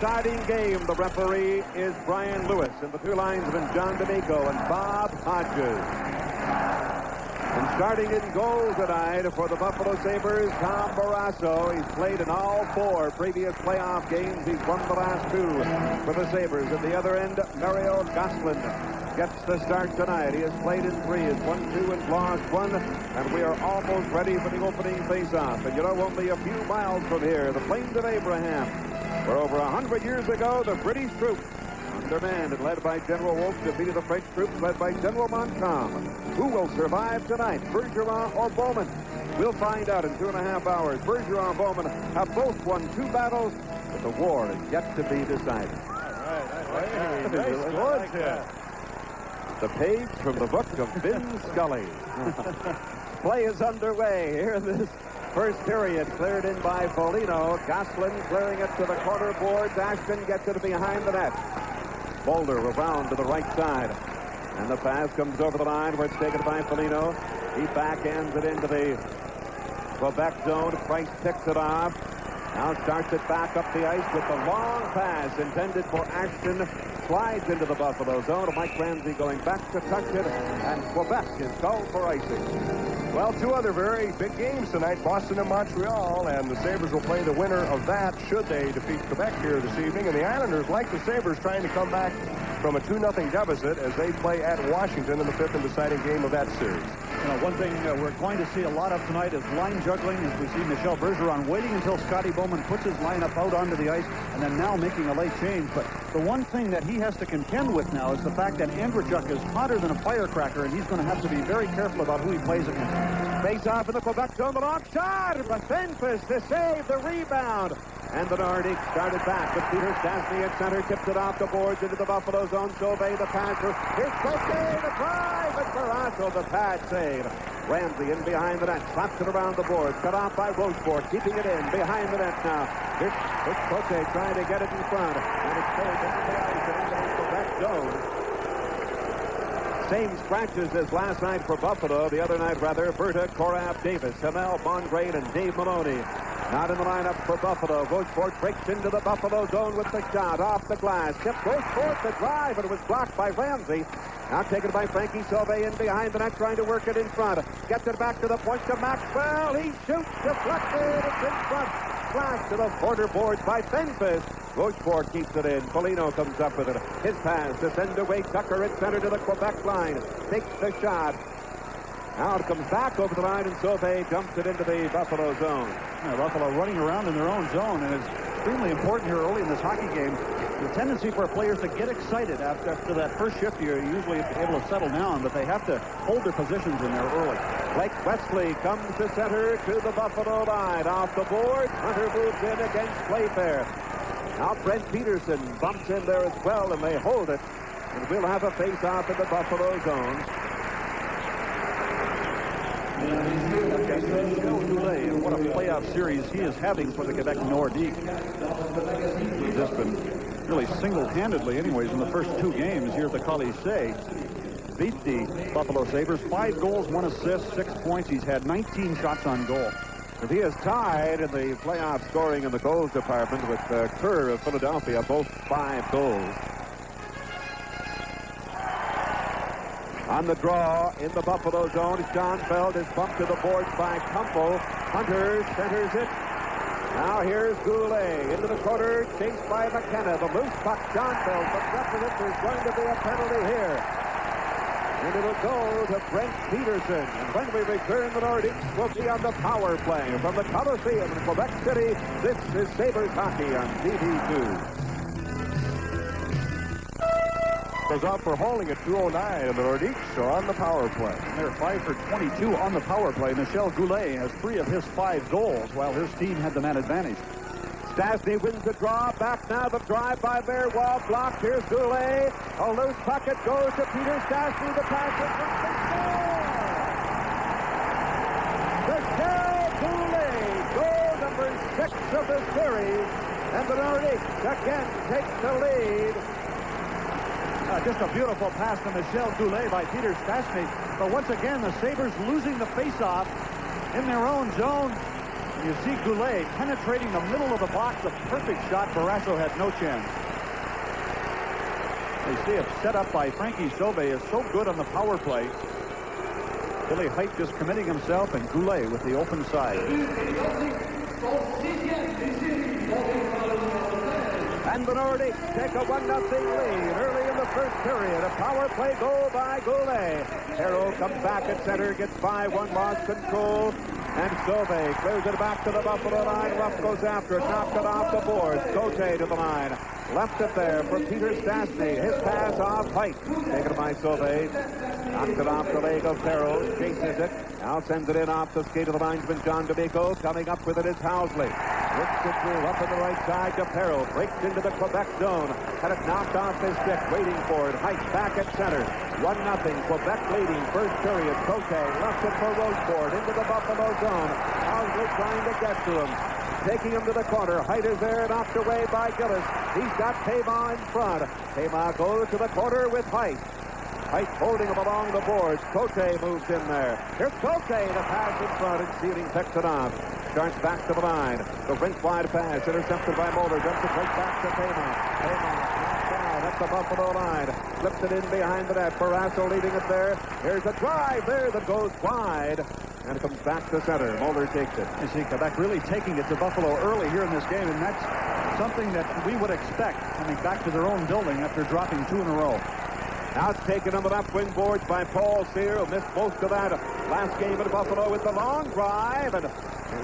Starting game. The referee is Brian Lewis, and the two linesmen John D'Amico and Bob Hodges. And starting in goal tonight for the Buffalo Sabres, Tom Barrasso. He's played in all 4 previous playoff games. He's won the last 2 for the Sabres. At the other end, Mario Gosselin gets the start tonight. He has played in 3, has won 2 and lost 1, and we are almost ready for the opening face-off. And you know, only a few miles from here, the Plains of Abraham, where over 100 years ago, the British troops, undermanned and led by General Wolfe, defeated the French troops led by General Montcalm. Who will survive tonight, Bergeron or Bowman? We'll find out in 2.5 hours. Bergeron and Bowman have both won 2 battles, but the war is yet to be decided. All right. Nice words here. The page from the book of Vin Scully. Play is underway here in this first period, cleared in by Foligno. Gosselin clearing it to the corner boards. Ashton gets it behind the net. Boulder around to the right side. And the pass comes over the line where it's taken by Foligno. He backhands it into the Quebec zone. Price picks it off. Now starts it back up the ice with the long pass intended for Ashton. Slides into the Buffalo zone. Mike Ramsey going back to touch it. And Quebec is called for icing. Well, 2 other very big games tonight, Boston and Montreal, and the Sabres will play the winner of that should they defeat Quebec here this evening. And the Islanders, like the Sabres, trying to come back from a 2-0 deficit as they play at Washington in the 5th and deciding game of that series. You know, one thing we're going to see a lot of tonight is line juggling, as we see Michel Bergeron waiting until Scotty Bowman puts his lineup out onto the ice and then now making a late change. But the one thing that he has to contend with now is the fact that Andrechuk is hotter than a firecracker, and he's going to have to be very careful about who he plays against. Face off in the Quebec zone, the long shot, but Benfus to save the rebound. And the Nordiques started back with Peter Stastny at center, tipped it off the boards into the Buffalo zone. Sauvé the passer. Here's Cote, the drive, and Barrasso the pad save. Ramsey in behind the net, slaps it around the boards, cut off by Rochefort, keeping it in behind the net now. Here's Cote trying to get it in front, and it's pulled into the ice and into the Quebec zone. Same scratches as last night for Buffalo. The other night, rather, Berta, Korab, Davis, Hamel, Bongrain, and Dave Maloney. Not in the lineup for Buffalo. Rochefort breaks into the Buffalo zone with the shot off the glass. Tip goes forth the drive, and it was blocked by Ramsey. Now taken by Frankie Sauvé in behind the net, trying to work it in front. Gets it back to the point to Maxwell. He shoots, deflected. It's in front. Flash to the border boards by Benfus. Rochefort keeps it in. Foligno comes up with it. His pass to send away Tucker at center to the Quebec line. Takes the shot. Now it comes back over the line, and Sauvé dumps it into the Buffalo zone. Yeah, Buffalo running around in their own zone, and it's extremely important here early in this hockey game. The tendency for players to get excited after that first shift, you're usually able to settle down, but they have to hold their positions in there early. Blake Wesley comes to center to the Buffalo line. Off the board, Hunter moves in against Playfair. Now Brent Peterson bumps in there as well, and they hold it. And we'll have a face-off in the Buffalo zone. And what a playoff series he is having for the Quebec Nordiques. He's just been really single-handedly, anyways, in the first 2 games here at the Colisée. Beat the Buffalo Sabres. 5 goals, 1 assist, 6 points. He's had 19 shots on goal. If he is tied in the playoff scoring in the goals department with Kerr of Philadelphia, both 5 goals. On the draw in the Buffalo zone, Schoenfeld is bumped to the boards by Kumpo. Hunter centers it. Now here's Goulet into the corner, chased by McKenna. The loose puck, Schoenfeld comes up with it. There's going to be a penalty here. And it'll go to Brent Peterson. And when we return, the Nordiques will be on the power play. From the Coliseum in Quebec City, this is Sabres Hockey on TV2. Goes out for holding at 2:09, and the Nordiques are on the power play. They're 5 for 22 on the power play. Michel Goulet has 3 of his 5 goals, while his team had the man advantage. Stastny wins the draw. Back now, the drive by Verwall. Blocked. Here's Goulet. A loose pocket goes to Peter Stastny. The pass is from Michel Goulet. Goal number 6 of the series. And the Nordiques again takes the lead. Just a beautiful pass to Michel Goulet by Peter Stastny. But once again, the Sabres losing the faceoff in their own zone. You see Goulet penetrating the middle of the box. A perfect shot. Barrasso had no chance. They see it set up by Frankie Sauve is so good on the power play. Billy Height just committing himself, and Goulet with the open side. And the Nordics take a 1-0 lead early in the first period. A power play goal by Goulet. Harrow comes back at center, gets by one, lost control. And Sauve clears it back to the Buffalo line. Ruff goes after it, knocked it off the boards. Cote to the line. Left it there for Peter Stastny. His pass off Height. Taken by Sauve. Knocked it off the leg of Harrow. Chases it. Now sends it in off the skate of the linesman, John D'Amico. Coming up with it is Housley. Works it through up on the right side to Perrault. Breaks into the Quebec zone. Had it knocked off his stick. Waiting for it. Height back at center. 1-0. Quebec leading. First period. Cote left it for Roseport into the Buffalo zone. Housley trying to get to him. Taking him to the corner. Height is there, knocked away by Gillis. He's got Pema in front. Pema goes to the corner with Height. Height holding him along the boards. Cote moves in there. Here's Cote, the pass in front, and Sealing picks it off. Starts back to the line. The rink wide pass intercepted by Mulder. Dumps it right back to Pema. Pema knocked down at the Buffalo line. Flips it in behind the net. Barrasso leading it there. Here's a drive there that goes wide. And it comes back to center. Mulder takes it. You see Quebec really taking it to Buffalo early here in this game, and that's something that we would expect coming back to their own building after dropping 2 in a row. Now it's taken on the left wing boards by Paul Cyr, who missed most of that last game in Buffalo with the long drive. And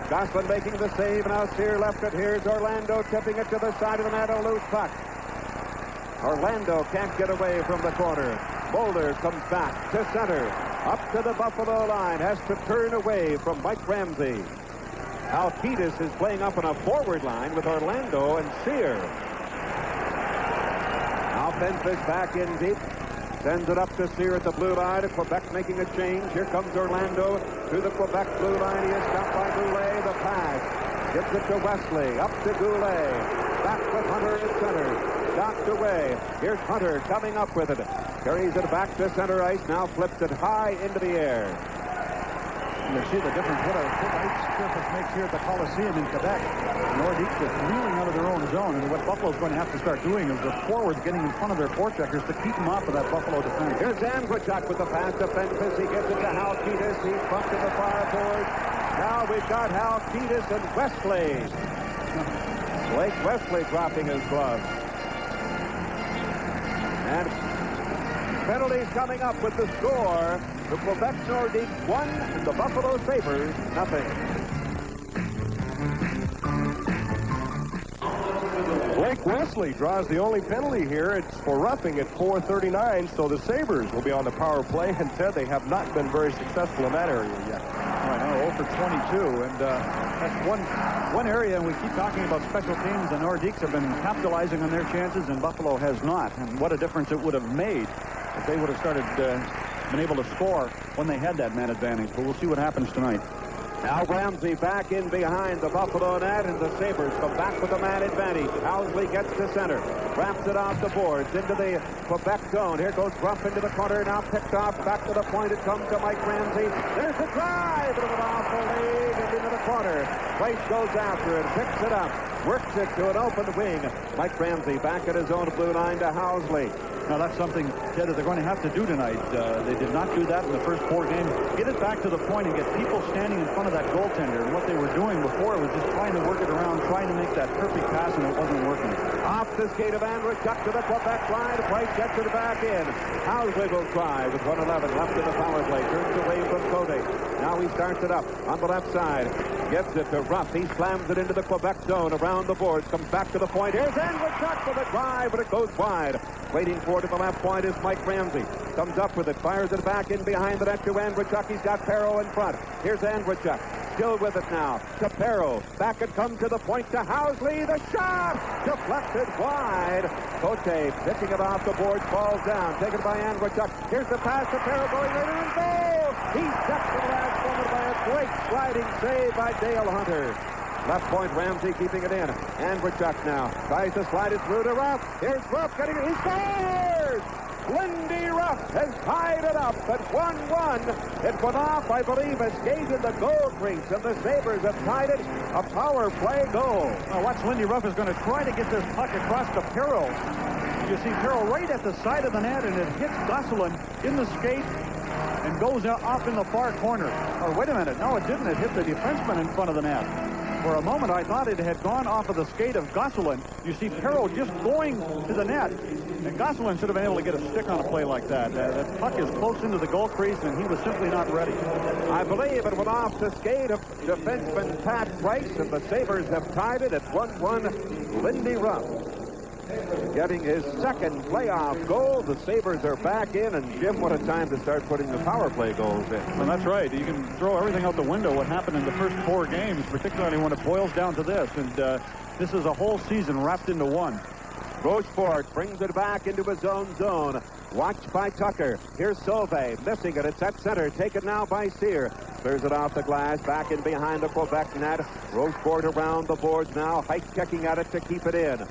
Gosselin making the save. Now Cyr left it. Here's Orlando tipping it to the side of the net. A loose puck. Orlando can't get away from the corner. Mulder comes back to center. Up to the Buffalo line. Has to turn away from Mike Ramsey. Alkitis is playing up on a forward line with Orlando and Cyr. Now Memphis back in deep. Sends it up to Cyr at the blue line. Quebec making a change. Here comes Orlando to the Quebec blue line. He is stopped by Goulet. The pass. Gives it to Wesley. Up to Goulet. Back with Hunter at center. Knocked away. Here's Hunter coming up with it. Carries it back to center ice. Now flips it high into the air. You see the difference what a big ice surface makes here at the Coliseum in Quebec. Nordiques just reeling out of their own zone, and what Buffalo's going to have to start doing is the forwards getting in front of their forecheckers to keep them off of that Buffalo defense. Here's Andrechuk with the pass to Memphis. He gives it to Alkitis. He's bumped to the far board. Now we've got Alkitis and Wesley. Blake Wesley dropping his glove. And penalties coming up with the score. The Quebec Nordiques 1 and the Buffalo Sabres 0. Blake Wesley draws the only penalty here. It's for roughing at 4:39, so the Sabres will be on the power play. And Ted, they have not been very successful in that area yet. I know, 0 for 22, and that's one area, and we keep talking about special teams. The Nordiques have been capitalizing on their chances, and Buffalo has not. And what a difference it would have made if they would have started been able to score when they had that man advantage. But we'll see what happens tonight. Now Ramsey back in behind the Buffalo net, and the Sabres come back with the man advantage. Housley gets to center, wraps it off the boards into the Quebec zone. Here goes Ruff into the corner, now picked off, back to the point. It comes to Mike Ramsey. There's the drive, and off the lead and into the corner. Price goes after it, picks it up, works it to an open wing. Mike Ramsey back at his own blue line to Housley. Now that's something, Ted, that they're going to have to do tonight. They did not do that in the first 4 games. Get it back to the point and get people standing in front of that goaltender. And what they were doing before was just trying to work it around, trying to make that perfect pass, and it wasn't working. Off the skate of Andrechuk to the Quebec line. Price gets it back in. Housley will try with 1:11 left in the power play. Turns away from Cote. Now he starts it up on the left side. Gives it to Ruff. He slams it into the Quebec zone around the boards. Comes back to the point. Here's Andrechuk for the drive, but it goes wide. Waiting for it at the left point is Mike Ramsey. Comes up with it, fires it back in behind the net to Andrechuk. He's got Perrault in front. Here's Andrechuk. Still with it now to Perrault. Back it comes to the point to Housley. The shot deflected wide. Cote picking it off the board, falls down. Taken by Andrechuk. Here's the pass to Perrault going right in and goal. He's set to the last moment by a great sliding save by Dale Hunter. Left point, Ramsey keeping it in. Andrechuk now tries to slide it through to Ruff. Here's Ruff getting it. He scores! Lindy Ruff has tied it up at 1-1. It went off, I believe, a skate in the goal crease, and the Sabres have tied it. A power play goal. Now watch, Lindy Ruff is going to try to get this puck across to Perreault. You see Perreault right at the side of the net, and it hits Gosselin in the skate and goes off in the far corner. Or wait a minute, no, it didn't. It hit the defenseman in front of the net. For a moment, I thought it had gone off of the skate of Gosselin. You see Perreault just going to the net. And Gosselin should have been able to get a stick on a play like that. That puck is close into the goal crease, and he was simply not ready. I believe it went off the skate of defenseman Pat Price, and the Sabres have tied it at 1-1. Lindy Ruff getting his second playoff goal. The Sabres are back in, and Jim, what a time to start putting the power play goals in. Well, that's right. You can throw everything out the window, what happened in the first 4 games, particularly when it boils down to this. And this is a whole season wrapped into one. Rochefort brings it back into his own zone. Watched by Tucker. Here's Sauvé missing it. It's at center. Taken now by Sear. Clears it off the glass. Back in behind the Quebec net. Rochefort around the boards now. Height checking at it to keep it in.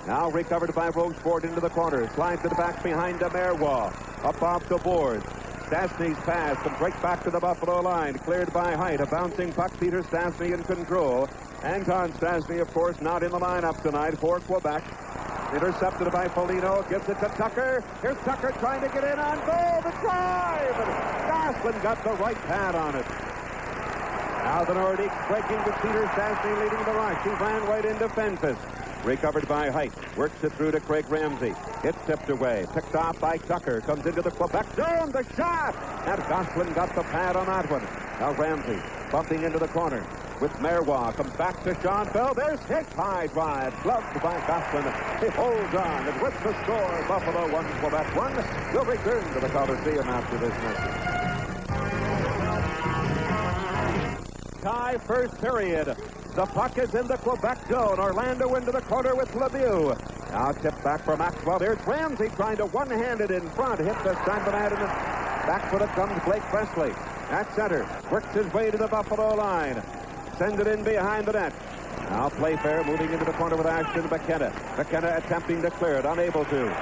Now recovered by Rochefort into the corner. Slides it back behind the Marois. Up off the boards. Stastny's pass comes right back to the Buffalo line. Cleared by Height. A bouncing puck. Peter Stastny in control. Anton Stastny, of course, not in the lineup tonight for Quebec. Intercepted by Foligno. Gives it to Tucker. Here's Tucker trying to get in on goal. The drive. And Gosselin got the right pad on it. Now the Nordiques breaking with Peter Stastny leading the rush. He ran right into Fenfis. Recovered by Height. Works it through to Craig Ramsey. It's tipped away. Picked off by Tucker. Comes into the Quebec zone. The shot. And Gosselin got the pad on that one. Now Ramsey bumping into the corner with Marois. Comes back to Sean Bell. There's his high drive. Gloved by Gosselin. He holds on. And with the score, Buffalo 1, Quebec 1. We'll return to the Coliseum after this message. Tie first period. The puck is in the Quebec zone. Orlando into the corner with Lemieux. Now tipped back for Maxwell. There's Ramsey trying to one-handed in front. Hit the side of the net, and back foot it comes Blake Presley. At center. Works his way to the Buffalo line. Sends it in behind the net. Now Playfair moving into the corner with Ashton McKenna. McKenna attempting to clear it. Unable to.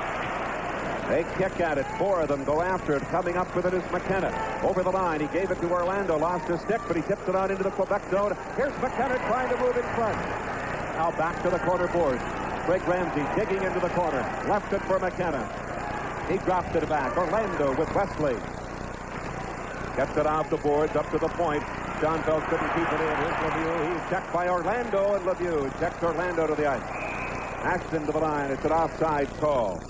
They kick at it. 4 of them go after it. Coming up with it is McKenna. Over the line. He gave it to Orlando. Lost his stick, but he tips it on into the Quebec zone. Here's McKenna trying to move in front. Now back to the corner board. Craig Ramsey digging into the corner. Left it for McKenna. He dropped it back. Orlando with Wesley. Gets it off the boards up to the point. John Bell couldn't keep it in. Here's Lemieux. He's checked by Orlando, and Lemieux checks Orlando to the ice. Ashton to the line. It's an offside call.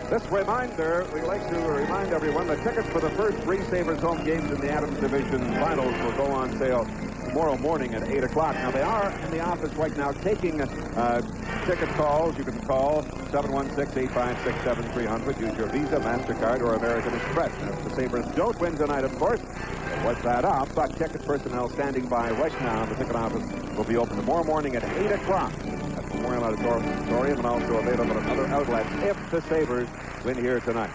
This reminder, we like to remind everyone that tickets for the first 3 Sabres home games in the Adams Division Finals will go on sale tomorrow morning at 8 o'clock. Now, they are in the office right now taking ticket calls. You can call 716-856-7300. Use your Visa, MasterCard, or American Express. Now, if the Sabres don't win tonight, of course, what's that up? But ticket personnel standing by right now. The ticket office will be open tomorrow morning at 8 o'clock. Memorial Auditorium, and also available at other outlets if the Sabres win here tonight.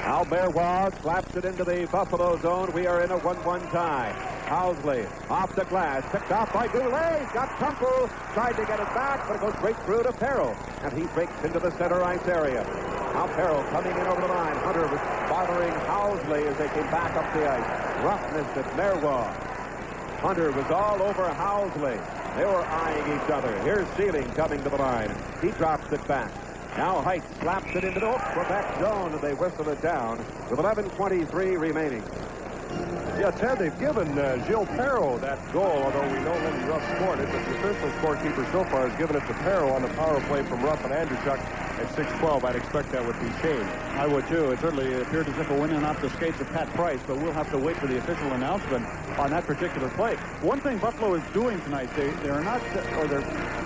Al Marois slaps it into the Buffalo zone. We are in a 1-1 tie. Housley off the glass, picked off by Goulet. Got Kumpel, tried to get it back, but it goes straight through to Perreault, and he breaks into the center ice area. Now Perreault coming in over the line. Hunter was bothering Housley as they came back up the ice. Roughness at Marois. Hunter was all over Housley. They were eyeing each other. Here's Sealing coming to the line. He drops it back. Now Height slaps it into the Quebec zone, and they whistle it down with 11:23 remaining. Yeah, Ted, they've given Gilles Perreault that goal, although we know Lindy Ruff scored it, but the official scorekeeper so far has given it to Perreault on the power play from Ruff and Andrewchuk at 6:12. I'd expect that would be changed. I would too. It certainly appeared as if it went in off the skates of Pat Price, but we'll have to wait for the official announcement on that particular play. One thing Buffalo is doing tonight, they're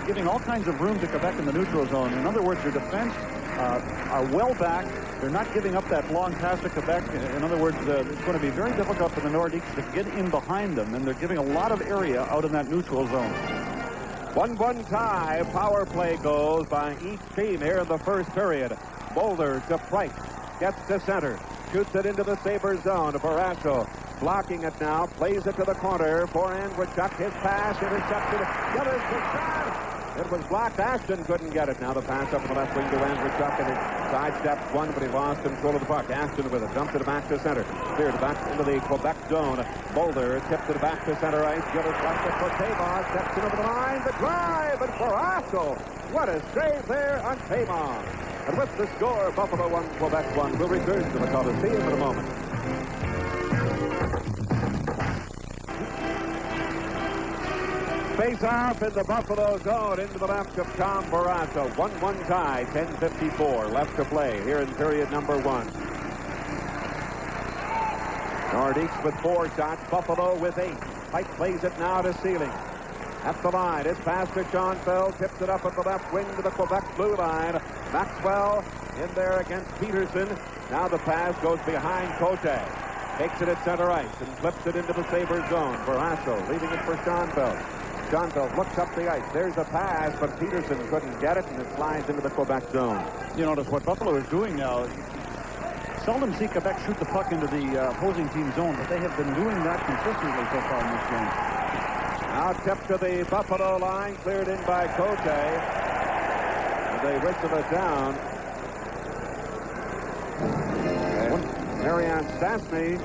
giving all kinds of room to Quebec in the neutral zone. In other words, their defense are well back. They're not giving up that long pass to Quebec. In other words, it's going to be very difficult for the Nordiques to get in behind them, and they're giving a lot of area out in that neutral zone. 1-1 tie. Power play goals by each team here in the first period. Boulder to Price. Gets to center. Shoots it into the Sabres zone. Barrasso blocking it now. Plays it to the corner for Andrewchuk. His pass intercepted. Gillers the shot. It was blocked. Ashton couldn't get it. Now the pass up in the left wing to Andrzejczuk, and he sidesteps one, but he lost control of the puck. Ashton with it. Dumped it back to center. Cleared back into the Quebec zone. Boulder tipped it back to center ice. Gillis left it for Tavon. Steps in over the line. The drive, and Parasso. What a save there on Tavon. And with the score, Buffalo 1, Quebec 1. We'll return to the Coliseum in a moment. Face off in the Buffalo zone into the left of Tom Barrasso. 1-1 tie, 10:54 left to play here in period number 1. Nordiques with 4 shots, Buffalo with 8. Pike plays it now to Sealing. At the line, it's passed to Schoenfeld, tips it up at the left wing to the Quebec blue line. Maxwell in there against Peterson. Now the pass goes behind Cote. Takes it at center ice and flips it into the Sabres zone. Barrasso leaving it for Schoenfeld. Schoenfeld looks up the ice. There's a pass, but Peterson couldn't get it, and it slides into the Quebec zone. You notice what Buffalo is doing now. Seldom see Quebec shoot the puck into the opposing team zone, but they have been doing that consistently so far in this game. Now tipped to the Buffalo line, cleared in by Cote. And they whistle it down. And Marianne Stastny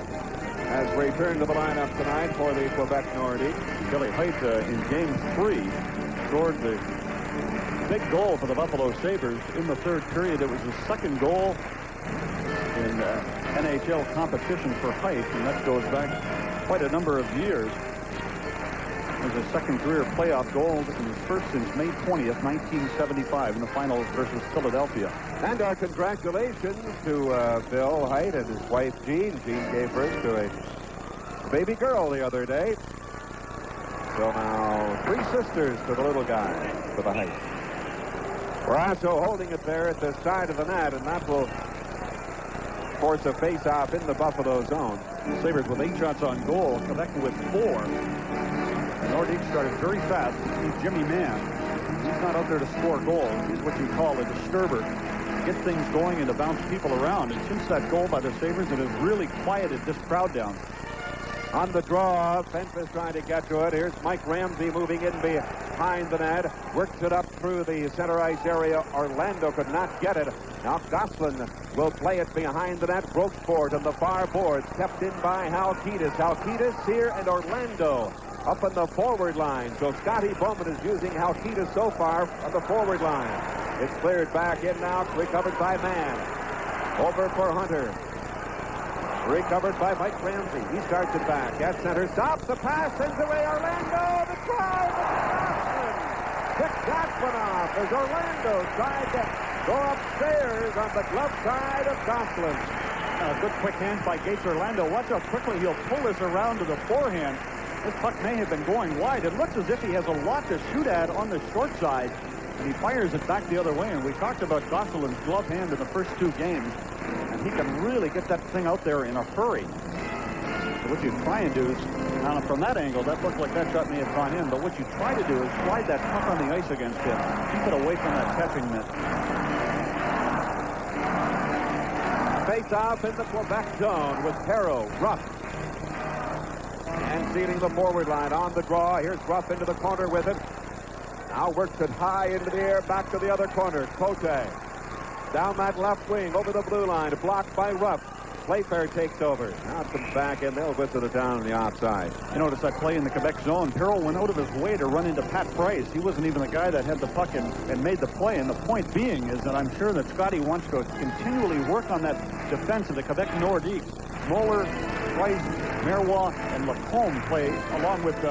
has returned to the lineup tonight for the Quebec Nordiques. Kelly Height in Game 3 scored the big goal for the Buffalo Sabres in the third period. It was his second goal in NHL competition for Height, and that goes back quite a number of years. It was his second career playoff goal, and his first since May 20th, 1975 in the finals versus Philadelphia. And our congratulations to Bill Height and his wife Jean. Jean gave birth to a baby girl the other day. So now 3 sisters to the little guy, to the Height. Barrasso holding it there at the side of the net, and that will force a face-off in the Buffalo zone. The Sabres with 8 shots on goal, Quebec with 4. The Nordiques started very fast. He's Jimmy Mann. He's not out there to score goals. He's what you call a disturber. Get things going and to bounce people around. And since that goal by the Sabres, it has really quieted this crowd down. On the draw, Memphis trying to get to it. Here's Mike Ramsey moving in behind the net. Works it up through the center ice area. Orlando could not get it. Now Gosselin will play it behind the net. Brokesport on the far boards. Kept in by Halkitis. Halkitis here and Orlando up on the forward line. So Scotty Bowman is using Halkitis so far on the forward line. It's cleared back in now. Recovered by Mann. Over for Hunter. Recovered by Mike Ramsey. He starts it back at center. Stops the pass. Sends away Orlando. The drive. Picked that one off as Orlando tried to go upstairs on the glove side of Gosselin. A good quick hand by Gates Orlando. Watch how quickly he'll pull this around to the forehand. This puck may have been going wide. It looks as if he has a lot to shoot at on the short side, and he fires it back the other way. And we talked about Gosselin's glove hand in the first 2 games, and he can really get that thing out there in a hurry. So what you try and do is, now from that angle, that looked like that shot may have gone in, but what you try to do is slide that puck on the ice against him. Keep it away from that catching mitt. Face-off in the Quebec zone with Perreault, Ruff, and sealing the forward line on the draw. Here's Ruff into the corner with it. Now works it high into the air, back to the other corner. Cote down that left wing, over the blue line, blocked by Ruff. Playfair takes over. Now it comes back in. They'll whistle it down on the offside. You notice that play in the Quebec zone. Perreault went out of his way to run into Pat Price. He wasn't even the guy that had the puck and made the play. And the point being is that I'm sure that Scotty wants to continually work on that defense of the Quebec Nordiques. Moeller, Price, Marois, and Lacombe play along with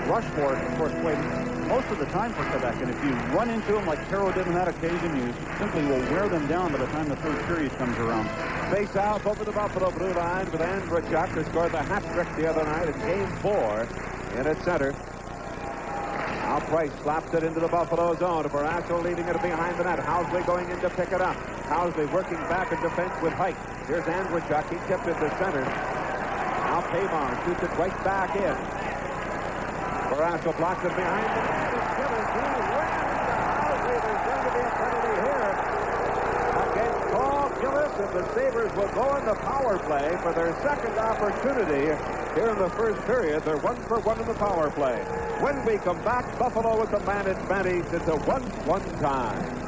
Rushford, of course, played most of the time for Quebec. And if you run into them like Perreault did on that occasion, you simply will wear them down by the time the third period comes around. Face out over the Buffalo blue line with Andrzejczuk, who scored the hat trick the other night in Game 4 in at center. Now Price slaps it into the Buffalo zone. Barrasso leaving it behind the net. Housley going in to pick it up. Housley working back in defense with Height. Here's Andrzejczuk. He tipped it to center. Now Pavon shoots it right back in. Barrasso blocks it behind the net. There's going to be a penalty here against Paul Gillis, and the Sabres will go in the power play for their second opportunity here in the first period. They're 1 for 1 in the power play. When we come back, Buffalo with the man advantage. It's a 1-1 tie.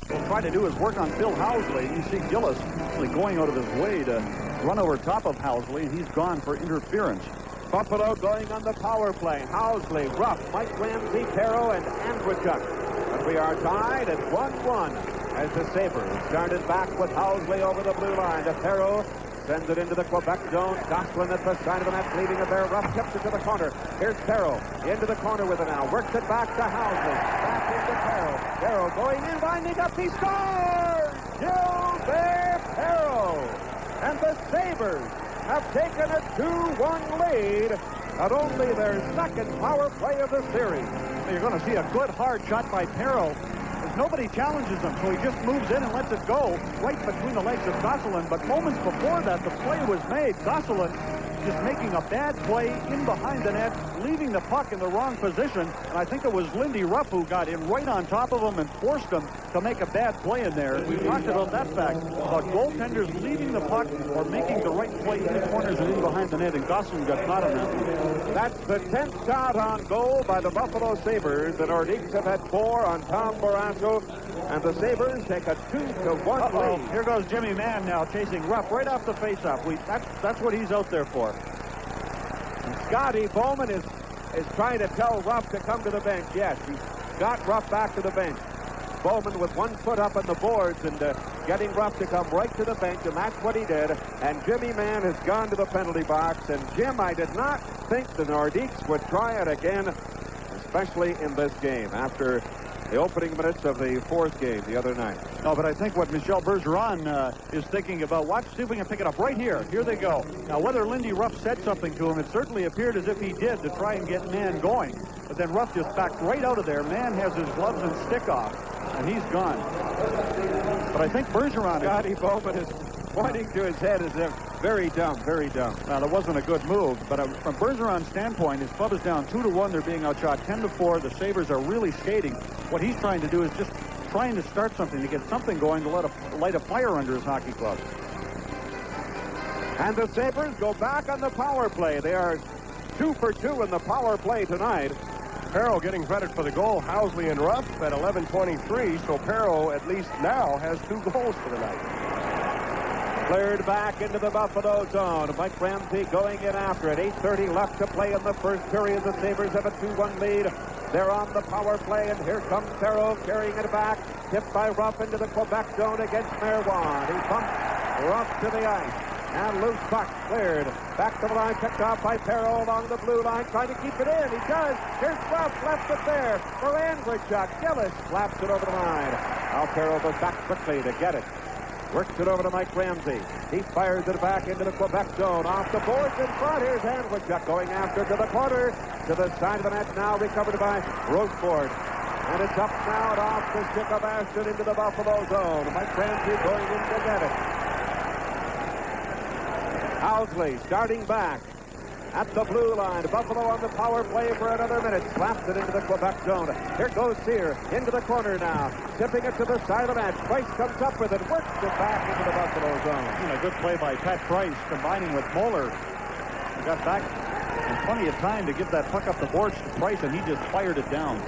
What try to do is work on Phil Housley. You see Gillis actually going out of his way to run over top of Housley, and he's gone for interference. Buffalo going on the power play. Housley, Ruff, Mike Ramsey, Perro, and Andrechuk. But we are tied at 1-1 as the Sabres started back with Housley over the blue line. Perro sends it into the Quebec zone. Gosselin at the side of the net, leaving it there. Ruff tips it to the corner. Here's Perro into the corner with it now. Works it back to Housley. Back into Perro. Perro going in, winding up. He scores! Gilbert Perro! And the Sabres have taken a 2-1 lead at only their second power play of the series. You're going to see a good hard shot by Perro. As nobody challenges him, so he just moves in and lets it go right between the legs of Gosselin. But moments before that, the play was made. Gosselin just making a bad play in behind the net, leaving the puck in the wrong position. And I think it was Lindy Ruff who got in right on top of him and forced him to make a bad play in there. We talked about that fact, about goaltenders leaving the puck or making the right play in the corners and in behind the net, and Gosselin got caught on that one. That's the 10th shot on goal by the Buffalo Sabres. The Nordiques have had 4 on Tom Barrasso, and the Sabres take a 2-1 lead. Here goes Jimmy Mann now chasing Ruff right off the faceoff. That's what he's out there for. Scotty Bowman is trying to tell Ruff to come to the bench. Yes, he got Ruff back to the bench. Bowman with 1 foot up on the boards and getting Ruff to come right to the bench, and that's what he did. And Jimmy Mann has gone to the penalty box. And Jim, I did not think the Nordiques would try it again, especially in this game after the opening minutes of the 4th game the other night. No, but I think what Michel Bergeron is thinking about, watch, see if we can pick it up right here. Here they go. Now, whether Lindy Ruff said something to him, it certainly appeared as if he did to try and get Mann going. But then Ruff just backed right out of there. Mann has his gloves and stick off, and he's gone. But I think Bergeron... Scotty Bowman is pointing to his head as if very dumb, very dumb. Now, that wasn't a good move, but from Bergeron's standpoint, his club is down 2-1. They're being outshot 10-4. The Sabres are really skating. What he's trying to do is just trying to start something, to get something going, to light a fire under his hockey club. And the Sabres go back on the power play. They are 2 for 2 in the power play tonight. Perro getting credit for the goal. Housley and Ruff at 11:23, so Perro at least now has 2 goals for the night. Cleared back into the Buffalo zone. Mike Ramsey going in after it. 8:30 left to play in the first period. The Sabres have a 2-1 lead. They're on the power play, and here comes Perro carrying it back. Tipped by Ruff into the Quebec zone against Merwan. He bumps Ruff to the ice. And loose puck cleared. Back to the line, picked off by Perro along the blue line, trying to keep it in. He does. Here's Ruff, left it there for Andrechuk. Gillis slaps it over the line. Now Perro goes back quickly to get it. Works it over to Mike Ramsey. He fires it back into the Quebec zone. Off the boards in front. Here's Andrechuk going after to the corner. To the side of the net now, recovered by Roseford. And it's up now and off the stick of Ashton into the Buffalo zone. Mike Ramsey going in to get it. Housley starting back at the blue line. Buffalo on the power play for another minute. Slaps it into the Quebec zone. Here goes Sear into the corner now. Tipping it to the side of the net. Price comes up with it. Works it back into the Buffalo zone. And a good play by Pat Price combining with Moeller. He got back in plenty of time to give that puck up the boards to Price, and he just fired it down.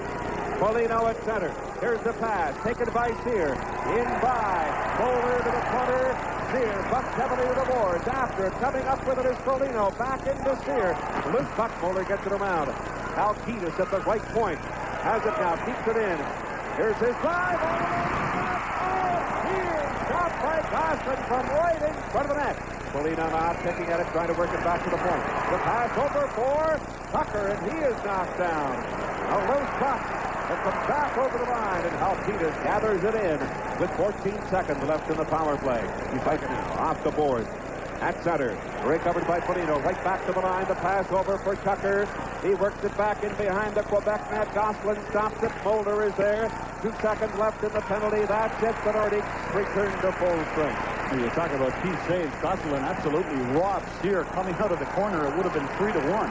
Polino at center. Here's the pass. Taken by Sear. In by Moeller to the corner. Sear bucks heavily with the boards. After it, coming up with it is Polino. Back into Sear. Loose puck. Moeller gets it around. Alkitis at the right point. Has it now. Keeps it in. Here's his drive. Sear shot by Gosselin from right in front of the net. Polino now picking at it, trying to work it back to the point. The pass over for Tucker, and he is knocked down. A loose puck. It comes back over the line, and Alkitis gathers it in with 14 seconds left in the power play. He fights now off the board. At center, recovered by Polino. Right back to the line. The pass over for Tucker. He works it back in behind the Quebec net. Gosselin stops it. Moeller is there. 2 seconds left in the penalty. That's it. The Nordiques return to full strength. You talk about key saves. Gosselin absolutely robbed Sear coming out of the corner. It would have been 3-1.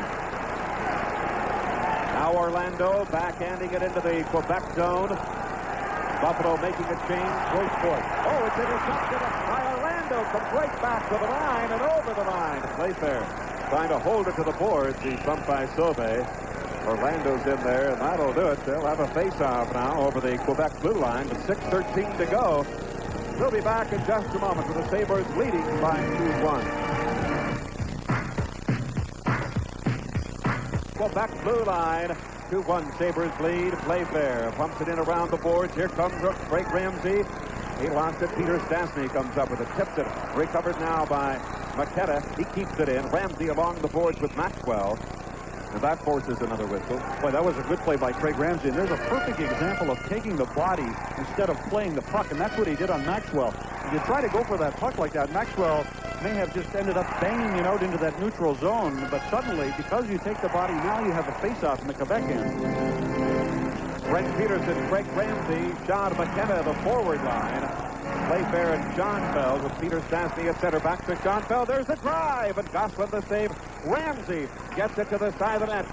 Now Orlando backhanding it into the Quebec zone. Buffalo making a change. Goes for it. Oh, it's intercepted by Orlando. Orlando comes right back to the line and over the line. Playfair trying to hold it to the boards. He's bumped by Sauvé. Orlando's in there, and that'll do it. They'll have a face-off now over the Quebec blue line with 6:13 to go. We'll be back in just a moment with the Sabres leading by 2-1. Quebec blue line, 2-1 Sabres lead. Playfair pumps it in around the boards. Here comes Craig Ramsey. He lost it. Peter Stastny comes up with it. Tips it. Recovered now by McKenna. He keeps it in. Ramsey along the boards with Maxwell. And that forces another whistle. Boy, that was a good play by Craig Ramsey. And there's a perfect example of taking the body instead of playing the puck. And that's what he did on Maxwell. If you try to go for that puck like that, Maxwell may have just ended up banging it out into that neutral zone. But suddenly, because you take the body, now you have a face-off in the Quebec end. Brent Peterson, Craig Ramsey, Sean McKenna, the forward line. Playfair and Schoenfeld with Peter Stastny at center. Back to Schoenfeld. There's a drive, and Gosselin the save. Ramsey gets it to the side of the net.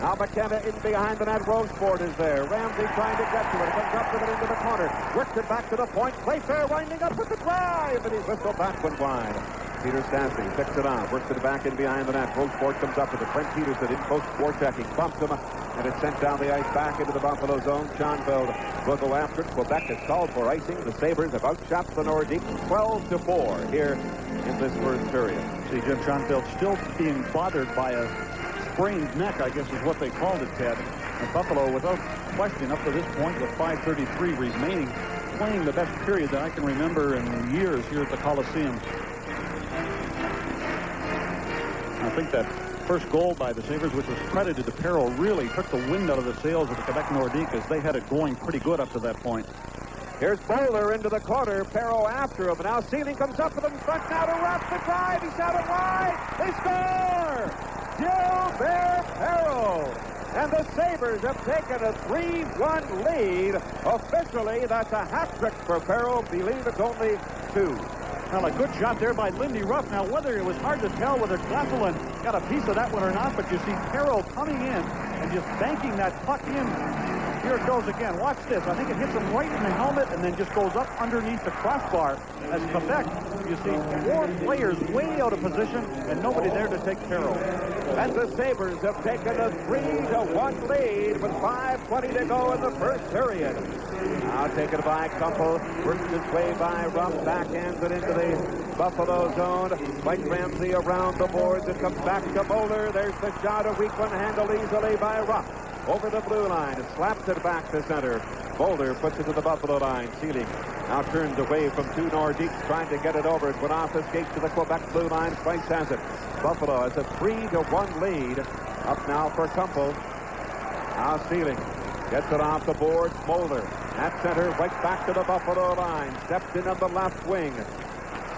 Now McKenna in behind the net. Roseford is there. Ramsey trying to get to it. Comes up with it into the corner. Works it back to the point. Playfair winding up with the drive, and he's whistled back one wide. Peter Stastny picks it on. Works it back in behind the net. Roseford comes up with it. Brent Peterson in close forechecking. Bumps him, and it's sent down the ice back into the Buffalo zone. Schoenfeld will go after it. Quebec has called for icing. The Sabres have outshot the Nordiques 12-4 here in this first period. See, Jim Schoenfeld still being bothered by a sprained neck, I guess is what they called it, Ted. And Buffalo, without question, up to this point with 5:33 remaining, playing the best period that I can remember in years here at the Coliseum. I think that first goal by the Sabres, which was credited to Perreault, really took the wind out of the sails of the Quebec Nordiques as they had it going pretty good up to that point. Here's Bowler into the corner. Perreault after him. Now Sealing comes up with him in front now to Ruff the drive. He shot it wide. They score! Gilbert Perreault. And the Sabres have taken a 3-1 lead. Officially, that's a hat trick for Perreault. Believe it's only 2. Well, a good shot there by Lindy Ruff. Now, whether it was hard to tell whether Gosselin got a piece of that one or not, but you see Perreault coming in and just banking that puck in. Here it goes again. Watch this. I think it hits him right in the helmet and then just goes up underneath the crossbar. As Quebec, you see 4 players way out of position and nobody there to take Perreault. And the Sabres have taken a 3-1 lead with 5:20 to go in the first period. Now taken by Kumpel, works his way by Ruff, backhands it into the Buffalo zone. Mike Ramsey around the boards. It comes back to Bowler. There's the shot, a weak one handled easily by Ruff. Over the blue line, slaps it back to center. Boulder puts it to the Buffalo line. Sealing now turns away from 2 Nordiques, trying to get it over. It went off the skate to the Quebec blue line. Price has it. Buffalo has a 3-1 lead. Up now for Kumpel. Now Sealing gets it off the board. Mulder at center, right back to the Buffalo line. Steps in on the left wing.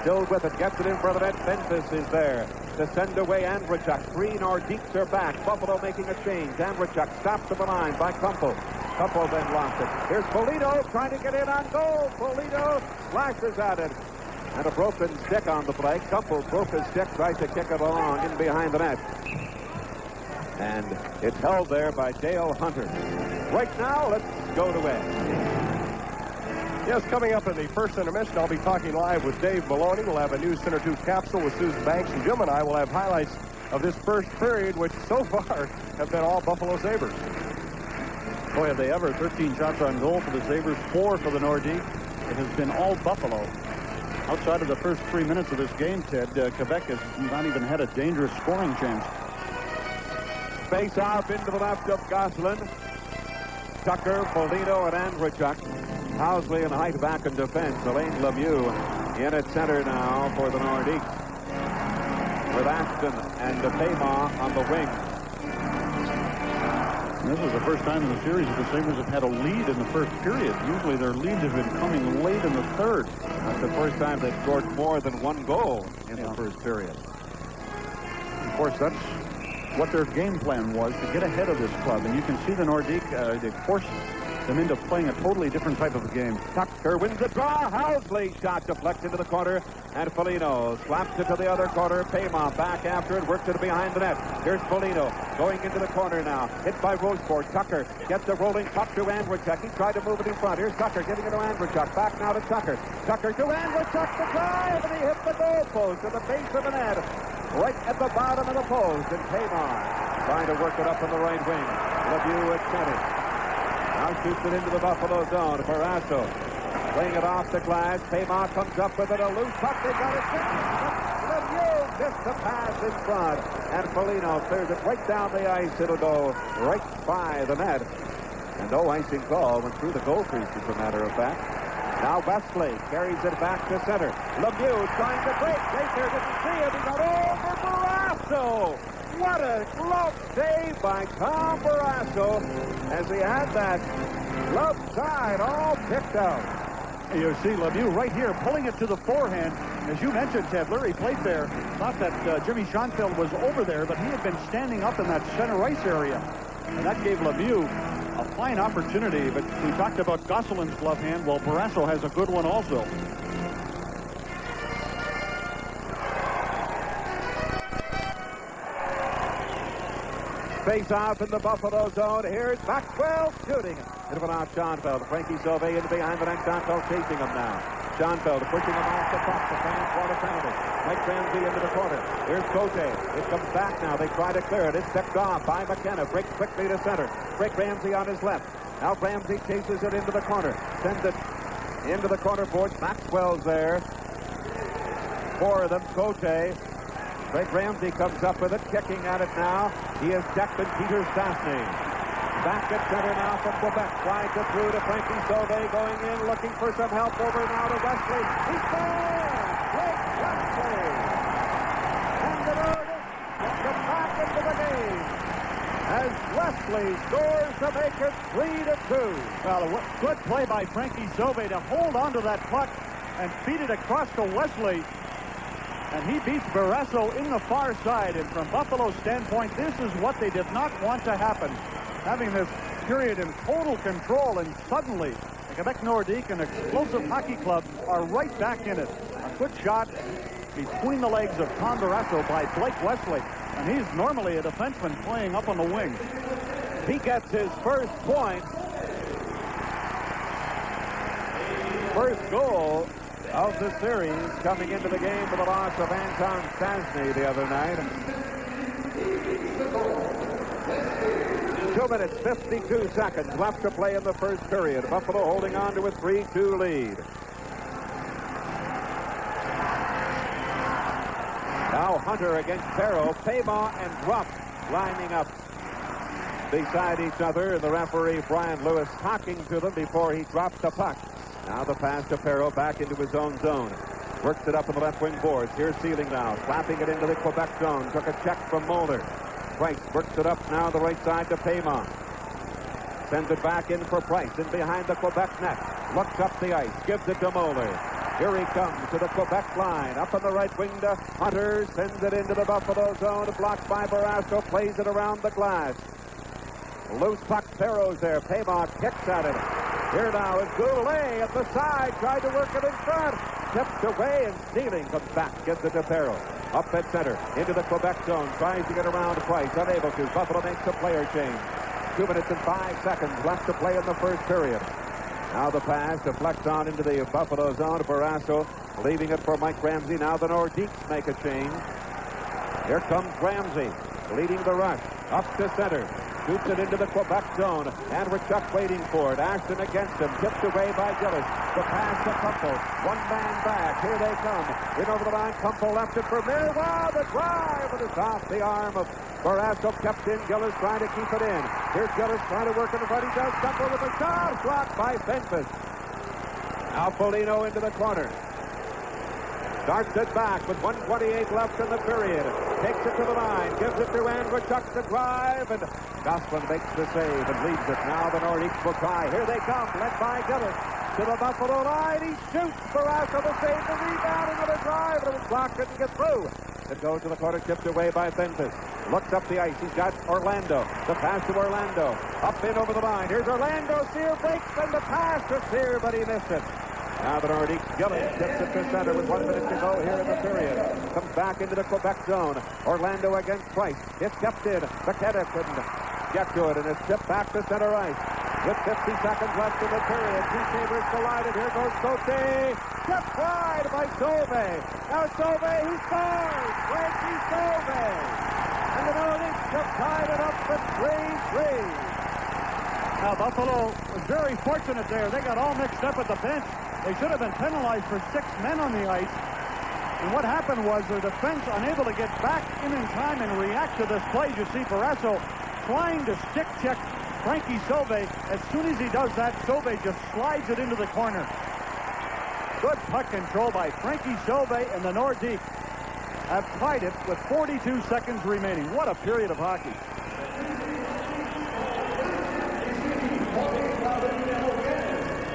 Still with it, gets it in front of it. Memphis is there to send away Andrechuk. 3 Nordiques are back. Buffalo making a change. Andrechuk stopped to the line by Kumpel. Kumpel then lost it. Here's Polito trying to get in on goal. Polito slashes at it. And a broken stick on the play. Kumpel broke his stick, tries to kick it along in behind the net. And it's held there by Dale Hunter. Right now, let's go to Ed. Yes, coming up in the first intermission, I'll be talking live with Dave Maloney. We'll have a new Center Tube capsule with Susan Banks, and Jim and I will have highlights of this first period, which so far have been all Buffalo Sabres. Boy, have they ever. 13 shots on goal for the Sabres, 4 for the Nordiques. It has been all Buffalo. Outside of the first 3 minutes of this game, Ted, Quebec has not even had a dangerous scoring chance. Face off into the left of Gosselin. Tucker, Polito, and Andrechuk. Housley and Height back in defense. Alain Lemieux in at center now for the Nordiques. With Ashton and Payma on the wing. This is the first time in the series that the Sabres have had a lead in the first period. Usually their leads have been coming late in the third. That's the first time they've scored more than 1 goal in the first period. Of course, that's what their game plan was, to get ahead of this club. And you can see the Nordiques, they forced them into playing a totally different type of a game. Tucker wins the draw. Housley shot deflects into the corner, and Foligno slaps it to the other corner. Paymont back after it, works it behind the net. Here's Foligno going into the corner now. Hit by Roseford. Tucker gets the rolling puck to Andrzejczyk. He tried to move it in front. Here's Tucker giving it to Andrzejczyk. Back now to Tucker. Tucker to Andrzejczyk, the drive, and he hit the goalpost at the base of the net, right at the bottom of the post. And Paymont trying to work it up in the right wing. Lemieux at center. Now shoots it into the Buffalo zone. Barrasso playing it off the glass. Paymont comes up with it. A loose puck. They got it. Lemieux missed the pass in front. And Foligno clears it right down the ice. It'll go right by the net. And no icing call went through the goal crease, as a matter of fact. Now Wesley carries it back to center. Lemieux trying to break. Right there, didn't see it. He got over Barrasso. What a glove save by Tom Barrasso as he had that glove side all picked out. You see Lemieux right here pulling it to the forehand. As you mentioned, Tedler, he played there. Thought that Jimmy Schoenfeld was over there, but he had been standing up in that center ice area. And that gave Lemieux a fine opportunity. But we talked about Gosselin's glove hand. Well, Barrasso has a good one also. Face off in the Buffalo zone. Here's Maxwell shooting. Bit of an off Schoenfeld. Frankie Sauvé in behind the net. Schoenfeld chasing him now. Schoenfeld pushing him off the puck. The fans want a penalty. Mike Ramsey into the corner. Here's Cote. It comes back now. They try to clear it. It's picked off by McKenna. Breaks quickly to center. Break Ramsey on his left. Now Ramsey chases it into the corner. Sends it into the corner boards. Maxwell's there. Four of them. Cote. Greg Ramsey comes up with it, kicking at it now. He is Declan Peter Stastny. Back at center now from Quebec. Slides it through to Frankie Sauvé, going in, looking for some help over now to Wesley. He scores! Greg Wesley! And the Nordics gets them back into the game as Wesley scores to make it 3-2. Well, a good play by Frankie Sauvé to hold onto that puck and feed it across to Wesley. And he beats Barrasso in the far side. And from Buffalo's standpoint, this is what they did not want to happen. Having this period in total control, and suddenly the Quebec Nordique and explosive hockey club are right back in it. A good shot between the legs of Tom Barrasso by Blake Wesley. And he's normally a defenseman playing up on the wing. He gets his first point. First goal of the series coming into the game for the loss of Anton Stastny the other night. 2 minutes, 52 seconds left to play in the first period. Buffalo holding on to a 3-2 lead. Now Hunter against Perreault, Paymont and Rupp lining up beside each other. And the referee, Brian Lewis, talking to them before he drops the puck. Now the pass to Perreault back into his own zone. Works it up in the left wing boards. Here's Sealing now, slapping it into the Quebec zone. Took a check from Mulder. Price works it up now the right side to Paymont. Sends it back in for Price. In behind the Quebec net. Looks up the ice. Gives it to Mulder. Here he comes to the Quebec line. Up on the right wing to Hunter. Sends it into the Buffalo zone. Blocked by Barrasso. Plays it around the glass. Loose puck. Perreault's there. Paymont kicks at it. Here now is Goulet at the side. Tried to work it in front. Tipped away and Sealing comes back. Gets it to Perreault. Up at center. Into the Quebec zone. Tries to get around Price. Unable to. Buffalo makes a player change. 2 minutes and 5 seconds left to play in the first period. Now the pass deflects on into the Buffalo zone. Barrasso leaving it for Mike Ramsey. Now the Nordiques make a change. Here comes Ramsey leading the rush. Up to center. Shoots it into the Quebec zone. Andrzejczyk waiting for it. Ashton against him. Tipped away by Gillis. The pass to Kumpel. One man back. Here they come. In over the line. Kumpel left it for Milwaukee. The drive. It is off the arm of Barrasso. Kept in. Gillis trying to keep it in. Here's Gillis trying to work in the front. He does. Kumpel with a shot. Blocked by Fenfus. Now Foligno into the corner. Starts it back with 1:28 left in the period. Takes it to the line. Gives it to Andrzejczyk to drive. And Gosselin makes the save and leads it. Now the Nordiques will try. Here they come. Led by Gillis. To the Buffalo line. He shoots. Barrasso to save the rebound. Another drive. And it was blocked. Couldn't get through. It goes to the corner. Tipped away by Fenfus. Looks up the ice. He's got Orlando. The pass to Orlando. Up in over the line. Here's Orlando. Sear breaks and the pass to Sear, but he missed it. Now the Nordiques, Gillen tips it to center with 1 minute to go here in the period. Comes back into the Quebec zone. Orlando against Price. It's kept in. McKenna couldn't get to it, and it's tipped back to center ice. With 50 seconds left in the period, two Sabres collided. Here goes Sauté. Tipped wide by Sauvé. Now Sauvé, he scores! Frankie Sauvé! And the Nordiques have tied it up at 3-3. Now Buffalo was very fortunate there. They got all mixed up at the bench. They should have been penalized for 6 men on the ice. And what happened was their defense unable to get back in time and react to this play. You see Parasso trying to stick check Frankie Sauvé. As soon as he does that, Sauvé just slides it into the corner. Good puck control by Frankie Sauvé, and the Nordiques have tied it with 42 seconds remaining. What a period of hockey.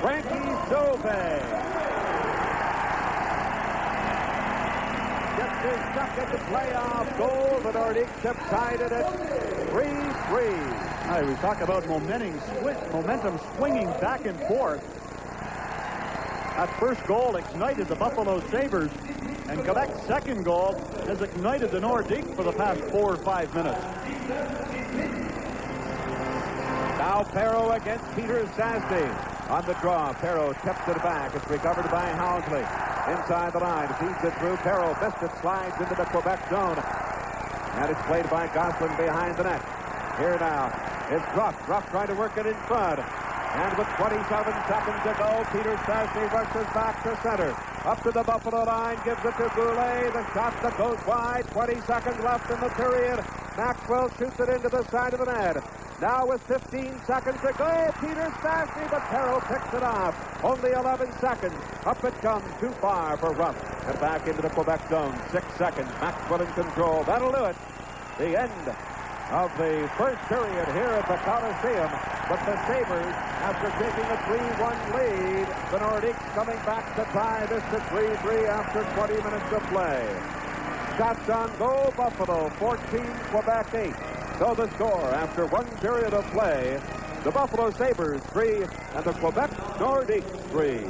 Frankie Sauvé gets his second playoff goal. The Nordiques have tied it at 3-3. We talk about momentum swinging back and forth. That first goal ignited the Buffalo Sabres, and Quebec's second goal has ignited the Nordiques for the past 4 or 5 minutes. Now Perreault against Peter Stastny. On the draw, Perreault tips it back. It's recovered by Housley. Inside the line, feeds it through. Perreault missed it, slides into the Quebec zone. And it's played by Gosselin behind the net. Here now is Ruff. Ruff trying to work it in front. And with 27 seconds to go, Peter Stastny rushes back to center. Up to the Buffalo line, gives it to Goulet. The shot that goes wide. 20 seconds left in the period. Maxwell shoots it into the side of the net. Now with 15 seconds to go, Peter Stastny, but Perreault picks it off. Only 11 seconds. Up it comes, too far for Ruff. And back into the Quebec zone. 6 seconds. Maxwell in control. That'll do it. The end of the first period here at the Coliseum. But the Sabres, after taking a 3-1 lead, the Nordiques coming back to tie this to 3-3 after 20 minutes of play. Shots on goal, Buffalo 14, Quebec 8. So the score after 1 period of play, the Buffalo Sabres 3 and the Quebec Nordiques 3.